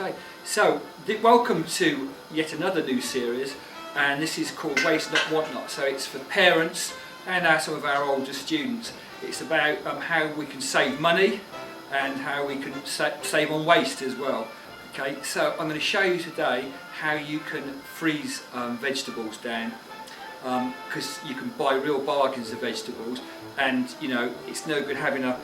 Okay, so welcome to yet another new series, and this is called Waste Not Want Not. So it's for parents and some of our older students. It's about how we can save money and how we can save on waste as well. Okay, so I'm going to show you today how you can freeze vegetables down, because you can buy real bargains of vegetables, and you know it's no good having a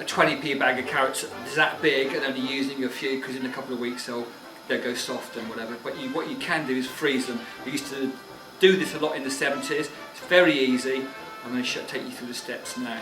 20p bag of carrots that's that big and only using a few, because in a couple of weeks they'll go soft and whatever. But what you can do is freeze them. We used to do this a lot in the 70s. It's very easy. I'm going to take you through the steps now.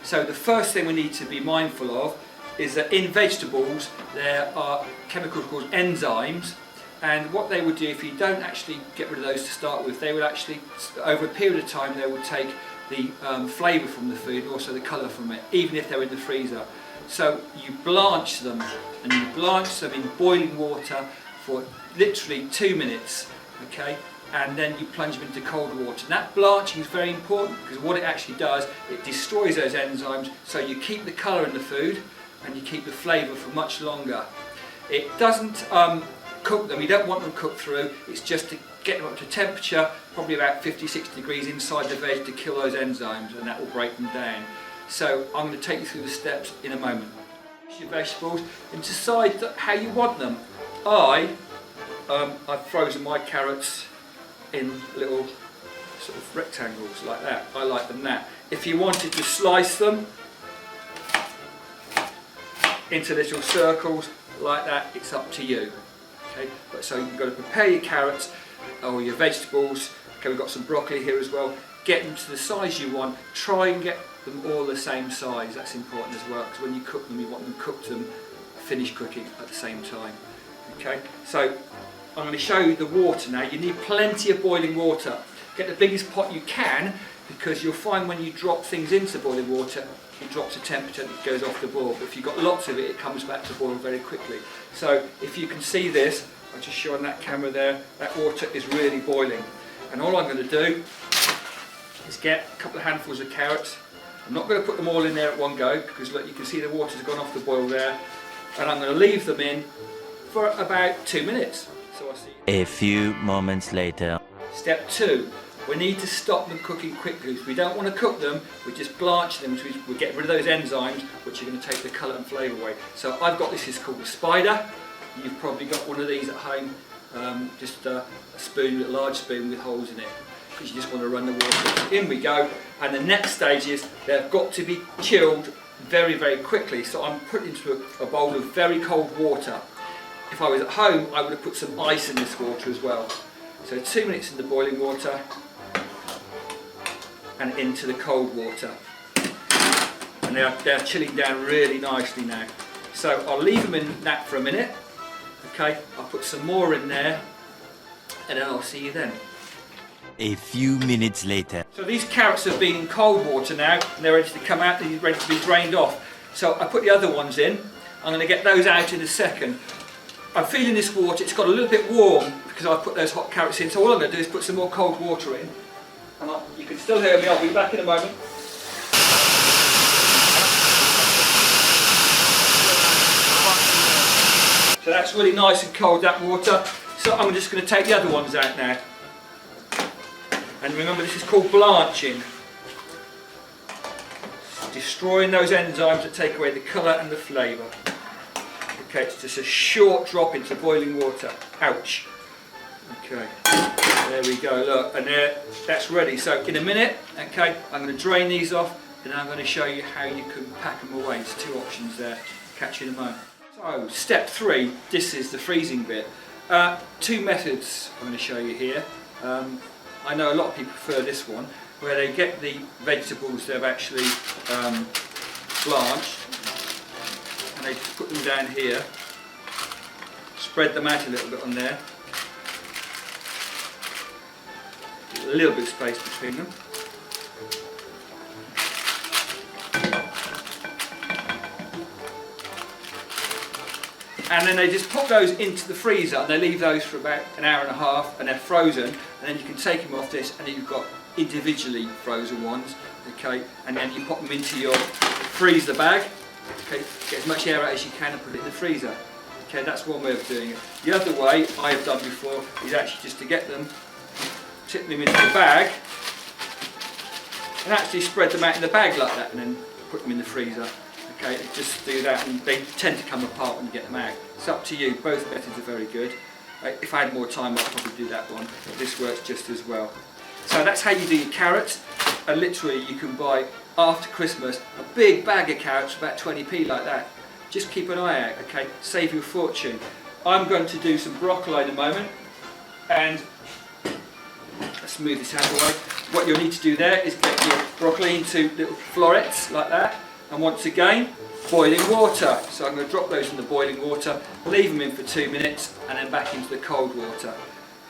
So the first thing we need to be mindful of is that in vegetables there are chemicals called enzymes, and what they would do if you don't actually get rid of those to start with, they would actually, over a period of time, they would take the flavour from the food and also the colour from it, even if they're in the freezer. So you blanch them, and you blanch them in boiling water for literally 2 minutes, okay? And then you plunge them into cold water. And that blanching is very important, because what it actually does, it destroys those enzymes, so you keep the colour in the food and you keep the flavour for much longer. It doesn't cook them, you don't want them cooked through, it's just to get them up to temperature, probably about 50-60 degrees inside the veg, to kill those enzymes, and that will break them down. So I'm going to take you through the steps in a moment. Your vegetables and decide how you want them. I've frozen my carrots in little sort of rectangles like that. I like them that. If you wanted to slice them into little circles like that, it's up to you. Okay, but so you've got to prepare your carrots or your vegetables. Okay, we've got some broccoli here as well. Get them to the size you want. Try and get them all the same size. That's important as well, because when you cook them, you want them cooked and finished cooking at the same time. Okay, so I'm going to show you the water now. You need plenty of boiling water. Get the biggest pot you can, because you'll find when you drop things into boiling water, it drops the temperature and it goes off the boil. But if you've got lots of it, it comes back to boil very quickly. So if you can see this, I'll just show on that camera there, that water is really boiling. And all I'm going to do is get a couple of handfuls of carrots. I'm not going to put them all in there at one go, because look, you can see the water's gone off the boil there. And I'm going to leave them in for about 2 minutes. So I'll see you. A few moments later. Step 2. We need to stop them cooking quickly. If we don't want to cook them, we just blanch them, so we get rid of those enzymes which are going to take the colour and flavour away. So I've got this, is called a spider. You've probably got one of these at home, just a spoon, a large spoon with holes in it, because you just want to run the water. In we go, and the next stage is they've got to be chilled very, very quickly. So I'm putting into a bowl of very cold water. If I was at home, I would have put some ice in this water as well. So 2 minutes in the boiling water and into the cold water. And they're chilling down really nicely now. So I'll leave them in that for a minute. Okay, I'll put some more in there, and then I'll see you then. A few minutes later. So these carrots have been in cold water now, and they're ready to come out, they're ready to be drained off. So I put the other ones in. I'm going to get those out in a second. I'm feeling this water, it's got a little bit warm because I put those hot carrots in, so all I'm going to do is put some more cold water in. And you can still hear me, I'll be back in a moment. So that's really nice and cold, that water. So I'm just going to take the other ones out now. And remember, this is called blanching. Destroying those enzymes that take away the colour and the flavour. Okay, it's just a short drop into boiling water. Ouch. Okay, there we go, look, and there, that's ready. So in a minute, okay, I'm going to drain these off, and I'm going to show you how you can pack them away. There's 2 options there. Catch you in a moment. So, step 3, this is the freezing bit. 2 methods I'm going to show you here. I know a lot of people prefer this one, where they get the vegetables they've actually blanched, and they just put them down here, spread them out a little bit on there, a little bit of space between them. And then they just pop those into the freezer, and they leave those for about an hour and a half, and they're frozen, and then you can take them off this, and then you've got individually frozen ones, okay, and then you pop them into your freezer bag, okay, get as much air out as you can and put it in the freezer. Okay, that's one way of doing it. The other way I have done before is actually just to get them, tip them into the bag, and actually spread them out in the bag like that, and then put them in the freezer. Okay, just do that, and they tend to come apart when you get them out. It's up to you. Both methods are very good. If I had more time, I'd probably do that one, but this works just as well. So that's how you do your carrots. And literally, you can buy after Christmas a big bag of carrots for about 20p like that. Just keep an eye out, okay? Save you a fortune. I'm going to do some broccoli in a moment, and let's move this out of the way. What you'll need to do there is get your broccoli into little florets like that, and once again, boiling water. So I'm going to drop those in the boiling water, leave them in for 2 minutes, and then back into the cold water.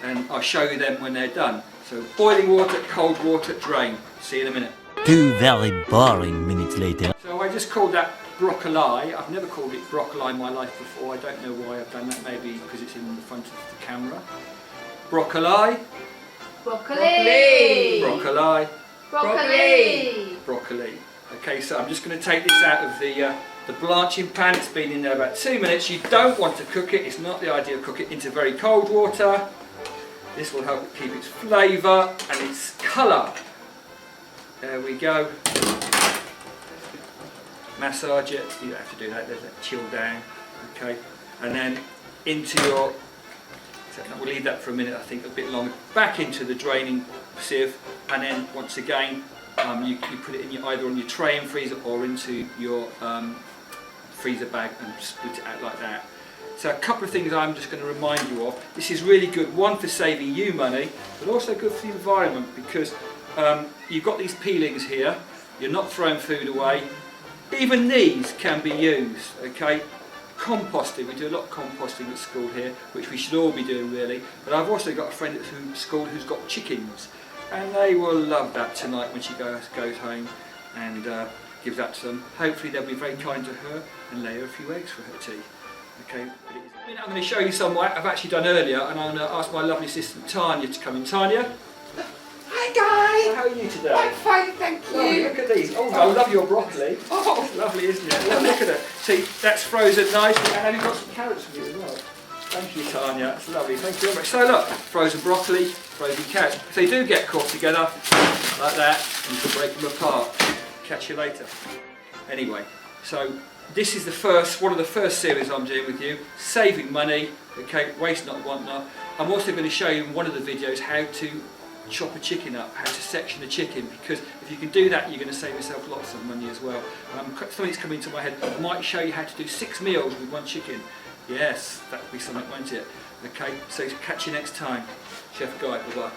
And I'll show you them when they're done. So boiling water, cold water, drain. See you in a minute. 2 very boring minutes later. So I just called that broccoli. I've never called it broccoli in my life before. I don't know why I've done that. Maybe because it's in the front of the camera. Broccoli. Broccoli. Broccoli. Broccoli. Broccoli. Okay, so I'm just going to take this out of the blanching pan. It's been in there about 2 minutes. You don't want to cook it. It's not the idea of cook it into very cold water. This will help it keep its flavour and its colour. There we go. Massage it. You don't have to do that. Let it chill down. Okay, and then into your. We'll leave that for a minute. I think a bit longer. Back into the draining sieve, and then once again, you put it in either on your tray and freezer or into your freezer bag and split it out like that. So a couple of things I'm just going to remind you of. This is really good, one for saving you money, but also good for the environment, because you've got these peelings here, you're not throwing food away. Even these can be used, okay? Composting, we do a lot of composting at school here, which we should all be doing really, but I've also got a friend at school who's got chickens, and they will love that tonight when she goes home and gives that to them. Hopefully they'll be very kind to her and lay her a few eggs for her tea. Okay, I'm going to show you some I've actually done earlier, and I'm going to ask my lovely assistant Tanya to come in. Tanya? Hi guys! How are you today? I'm fine, thank you. Lovely, look at these. Oh, I love your broccoli. Oh, it's lovely, isn't it? Look at it. See, that's frozen nicely, and then you've got some carrots for you as well. Thank you, Tanya. That's lovely. Thank you very much. So look, frozen broccoli, frozen carrots. If they do get caught together like that, you can break them apart. Catch you later. Anyway, so this is one of the first series I'm doing with you, saving money. Okay, waste not, want not. I'm also going to show you in one of the videos how to chop a chicken up, how to section a chicken, because if you can do that, you're going to save yourself lots of money as well. Something's coming to my head. I might show you how to do 6 meals with 1 chicken. Yes, that would be something, won't it? Okay, so catch you next time. Chef Guy, bye-bye.